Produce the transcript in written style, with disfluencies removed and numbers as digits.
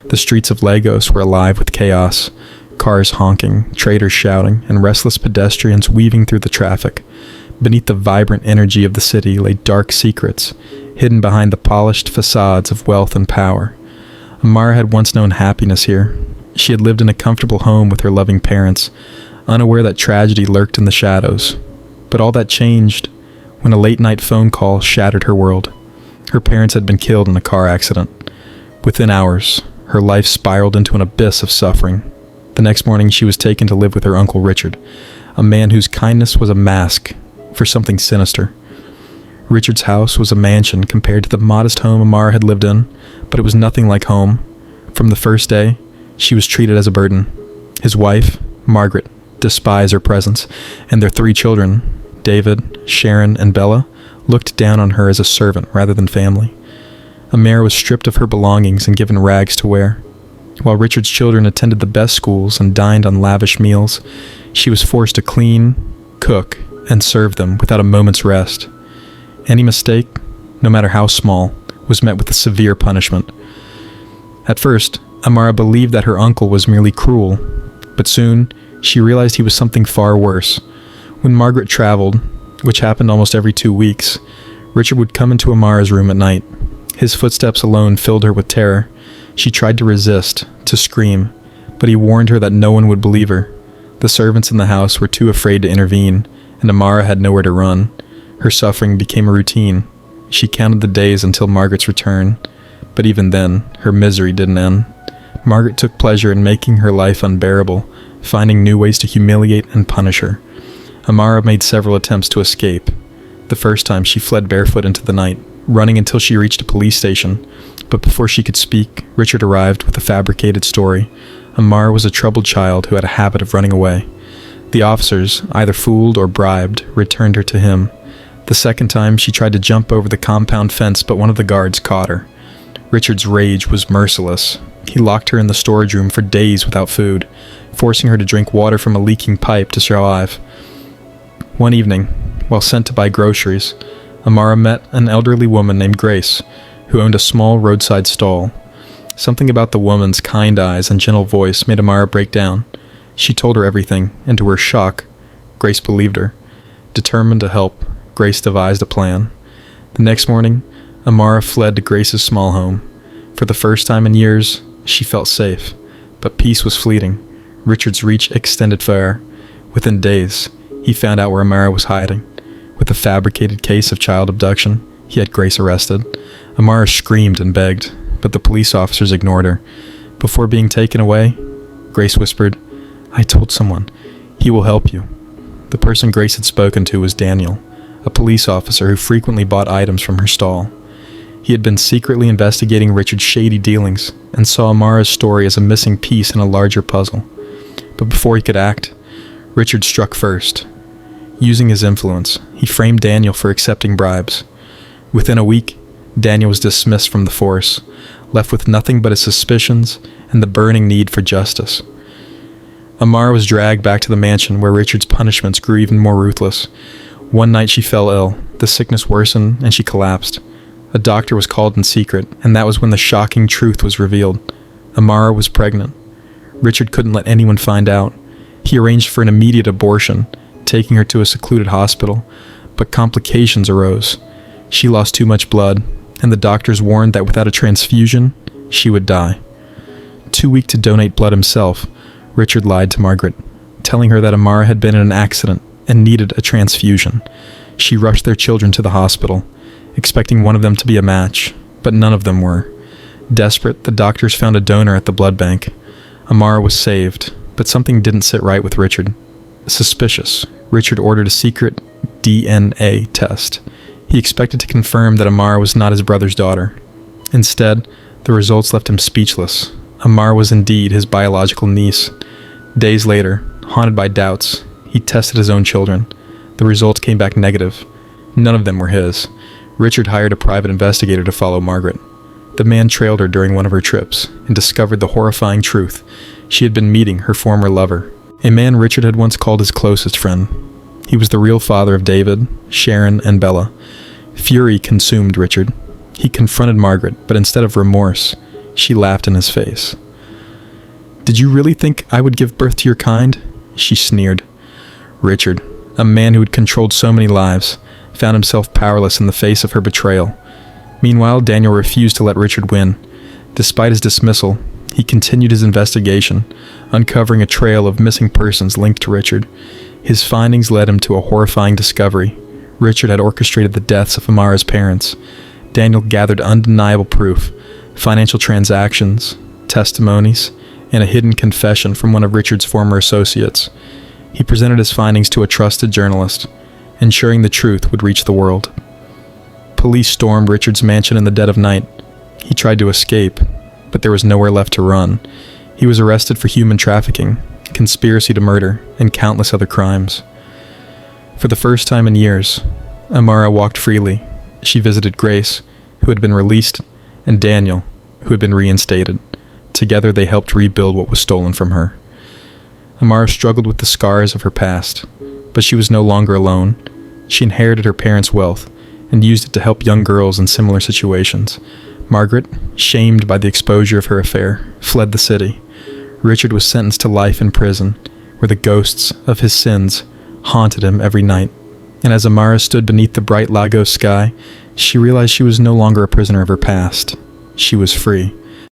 The streets of Lagos were alive with chaos, cars honking, traders shouting, and restless pedestrians weaving through the traffic. Beneath the vibrant energy of the city lay dark secrets, hidden behind the polished facades of wealth and power. Amara had once known happiness here. She had lived in a comfortable home with her loving parents, unaware that tragedy lurked in the shadows. But all that changed when a late-night phone call shattered her world. Her parents had been killed in a car accident. Within hours, her life spiraled into an abyss of suffering. The next morning, she was taken to live with her Uncle Richard, a man whose kindness was a mask for something sinister. Richard's house was a mansion compared to the modest home Amara had lived in, but it was nothing like home. From the first day, she was treated as a burden. His wife, Margaret, despised her presence, and their 3 children, David, Sharon, and Bella, looked down on her as a servant rather than family. Amara was stripped of her belongings and given rags to wear. While Richard's children attended the best schools and dined on lavish meals, she was forced to clean, cook, and serve them without a moment's rest. Any mistake, no matter how small, was met with a severe punishment. At first, Amara believed that her uncle was merely cruel, but soon she realized he was something far worse. When Margaret traveled, which happened almost every 2 weeks, Richard would come into Amara's room at night. His footsteps alone filled her with terror. She tried to resist, to scream, but he warned her that no one would believe her. The servants in the house were too afraid to intervene, and Amara had nowhere to run. Her suffering became a routine. She counted the days until Margaret's return, but even then, her misery didn't end. Margaret took pleasure in making her life unbearable, finding new ways to humiliate and punish her. Amara made several attempts to escape. The first time, she fled barefoot into the night, running until she reached a police station. But before she could speak, Richard arrived with a fabricated story. Amara was a troubled child who had a habit of running away. The officers, either fooled or bribed, returned her to him. The second time, she tried to jump over the compound fence, but one of the guards caught her. Richard's rage was merciless. He locked her in the storage room for days without food, forcing her to drink water from a leaking pipe to survive. One evening, while sent to buy groceries, Amara met an elderly woman named Grace, who owned a small roadside stall. Something about the woman's kind eyes and gentle voice made Amara break down. She told her everything, and to her shock, Grace believed her. Determined to help, Grace devised a plan. The next morning, Amara fled to Grace's small home. For the first time in years, she felt safe, but peace was fleeting. Richard's reach extended far. Within days, he found out where Amara was hiding. With a fabricated case of child abduction, he had Grace arrested. Amara screamed and begged, but the police officers ignored her. Before being taken away, Grace whispered, "I told someone. He will help you." The person Grace had spoken to was Daniel, a police officer who frequently bought items from her stall. He had been secretly investigating Richard's shady dealings and saw Amara's story as a missing piece in a larger puzzle. But before he could act, Richard struck first. Using his influence, he framed Daniel for accepting bribes. Within a week, Daniel was dismissed from the force, left with nothing but his suspicions and the burning need for justice. Amara was dragged back to the mansion where Richard's punishments grew even more ruthless. One night she fell ill, the sickness worsened, and she collapsed. A doctor was called in secret, and that was when the shocking truth was revealed. Amara was pregnant. Richard couldn't let anyone find out. He arranged for an immediate abortion, taking her to a secluded hospital, but complications arose. She lost too much blood, and the doctors warned that without a transfusion, she would die. Too weak to donate blood himself, Richard lied to Margaret, telling her that Amara had been in an accident and needed a transfusion. She rushed their children to the hospital, expecting one of them to be a match, but none of them were. Desperate, the doctors found a donor at the blood bank. Amara was saved, but something didn't sit right with Richard. Suspicious, Richard ordered a secret DNA test. He expected to confirm that Amara was not his brother's daughter. Instead, the results left him speechless. Amara was indeed his biological niece. Days later, haunted by doubts, he tested his own children. The results came back negative. None of them were his. Richard hired a private investigator to follow Margaret. The man trailed her during one of her trips and discovered the horrifying truth. She had been meeting her former lover, a man Richard had once called his closest friend. He was the real father of David, Sharon, and Bella. Fury consumed Richard. He confronted Margaret, but instead of remorse, She laughed in his face. "Did you really think I would give birth to your kind?" She sneered. Richard, a man who had controlled so many lives, found himself powerless in the face of her betrayal. Meanwhile, Daniel refused to let Richard win. Despite his dismissal, he continued his investigation, uncovering a trail of missing persons linked to Richard. His findings led him to a horrifying discovery. Richard had orchestrated the deaths of Amara's parents. Daniel gathered undeniable proof, financial transactions, testimonies, and a hidden confession from one of Richard's former associates. He presented his findings to a trusted journalist, ensuring the truth would reach the world. Police stormed Richard's mansion in the dead of night. He tried to escape, but there was nowhere left to run. He was arrested for human trafficking, conspiracy to murder, and countless other crimes. For the first time in years, Amara walked freely. She visited Grace, who had been released, and Daniel, who had been reinstated. Together they helped rebuild what was stolen from her. Amara struggled with the scars of her past, but she was no longer alone. She inherited her parents' wealth and used it to help young girls in similar situations. Margaret, shamed by the exposure of her affair, fled the city. Richard was sentenced to life in prison, where the ghosts of his sins haunted him every night. And as Amara stood beneath the bright Lagos sky, she realized she was no longer a prisoner of her past. She was free.